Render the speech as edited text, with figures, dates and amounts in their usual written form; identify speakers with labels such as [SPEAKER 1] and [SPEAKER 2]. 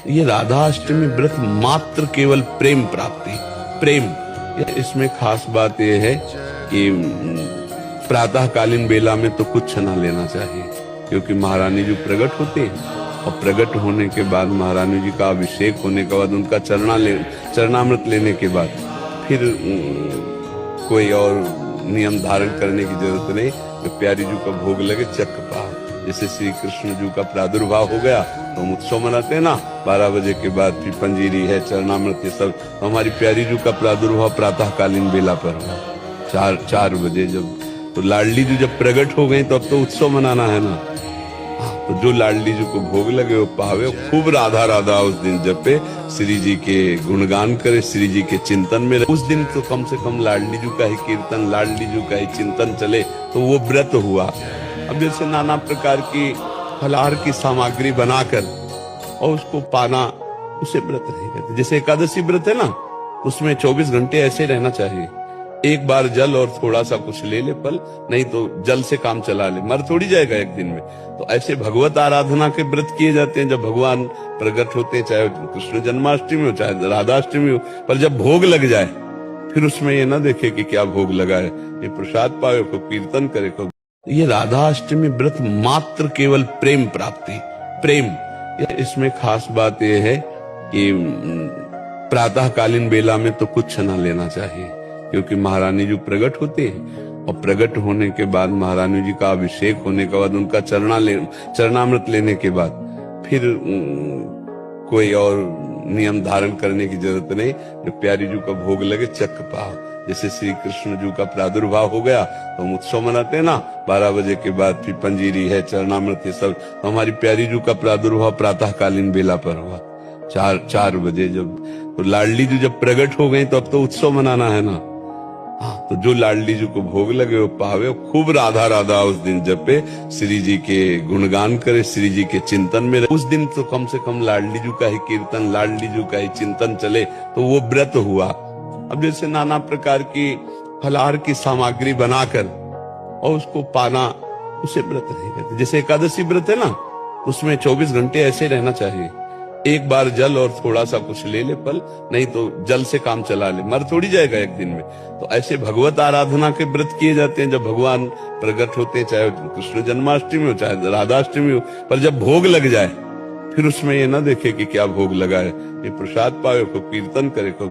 [SPEAKER 1] ये राधा अष्टमी व्रत मात्र केवल प्रेम प्राप्ति, प्रेम। इसमें खास बात यह है कि प्रातःकालीन बेला में तो कुछ न लेना चाहिए, क्योंकि महारानी जी प्रकट होते हैं और प्रकट होने के बाद महारानी जी का अभिषेक होने के बाद उनका चरणामृत लेने के बाद फिर कोई और नियम धारण करने की जरूरत नहीं। तो प्यारी जी का भोग लगे चक्र पाओ। जैसे श्री कृष्ण जी का प्रादुर्भाव हो गया तो हम उत्सव मनाते हैं ना, 12 बजे के बाद फिर पंजीरी है, चरणामृत ये सब। तो हमारी प्यारी जी का प्रादुर्भाव प्रातःकालीन बेला पर हुआ 4 बजे जब। तो लाडली जी जब प्रकट हो गई तो अब तो उत्सव मनाना है ना। तो जो लाडली जी को भोग लगे वो पावे, खूब राधा राधा उस दिन जपे, श्री जी के गुणगान करे, श्री जी के चिंतन में उस दिन तो कम से कम लाडली जी का ही कीर्तन, लाडली जी का ही चिंतन चले, तो वो व्रत हुआ। अब जैसे नाना प्रकार की फलाहार की सामग्री बनाकर और उसको पाना, उसे व्रत नहीं कहते। जैसे एकादशी व्रत है ना, उसमें 24 घंटे ऐसे रहना चाहिए। एक बार जल और थोड़ा सा कुछ ले ले फल, नहीं तो जल से काम चला ले, मर थोड़ी जाएगा एक दिन में। तो ऐसे भगवत आराधना के व्रत किए जाते हैं जब भगवान प्रकट होते हैं, चाहे कृष्ण जन्माष्टमी हो चाहे राधाष्टमी हो। पर जब भोग लग जाए फिर उसमें ये ना देखे कि क्या भोग लगा है, ये प्रसाद पावे को कीर्तन करे को। ये राधा अष्टमी व्रत मात्र केवल प्रेम प्राप्ति, प्रेम। इसमें खास बात यह है कि प्रातःकालीन बेला में तो कुछ न लेना चाहिए, क्योंकि महारानी जी प्रकट होते हैं और प्रकट होने के बाद महारानी जी का अभिषेक होने के बाद उनका चरणामृत लेने के बाद फिर कोई और नियम धारण करने की जरूरत नहीं। जो प्यारी जी का भोग लगे चक्र पाओ। जैसे श्री कृष्ण जी का प्रादुर्भाव हो गया तो हम उत्सव मनाते हैं ना, 12 बजे के बाद फिर पंजीरी है, चरणामृत ये सब। तो हमारी प्यारी जी का प्रादुर्भाव प्रातःकालीन बेला पर हुआ 4 बजे जब। तो लाडली जी जब प्रकट हो गई तो अब तो उत्सव मनाना है ना। तो जो लाडली जी को भोग लगे वो पावे, खूब राधा राधा उस दिन जपे, श्री जी के गुणगान करे, श्री जी के चिंतन में उस दिन तो कम से कम लाडली जी का ही कीर्तन, लाडली जी का ही चिंतन चले, तो वो व्रत हुआ। अब जैसे नाना प्रकार की फलाहार की सामग्री बनाकर और उसको पाना, उसे व्रत नहीं कहते। जैसे एकादशी व्रत है ना, उसमें 24 घंटे ऐसे रहना चाहिए। एक बार जल और थोड़ा सा कुछ ले ले फल, नहीं तो जल से काम चला ले, मर थोड़ी जाएगा एक दिन में। तो ऐसे भगवत आराधना के व्रत किए जाते हैं जब भगवान प्रकट होते हैं, चाहे कृष्ण जन्माष्टमी हो चाहे राधाष्टमी हो। पर जब भोग लग जाए फिर उसमें ये ना देखे कि क्या भोग लगा है, ये प्रसाद पावे को कीर्तन करे को।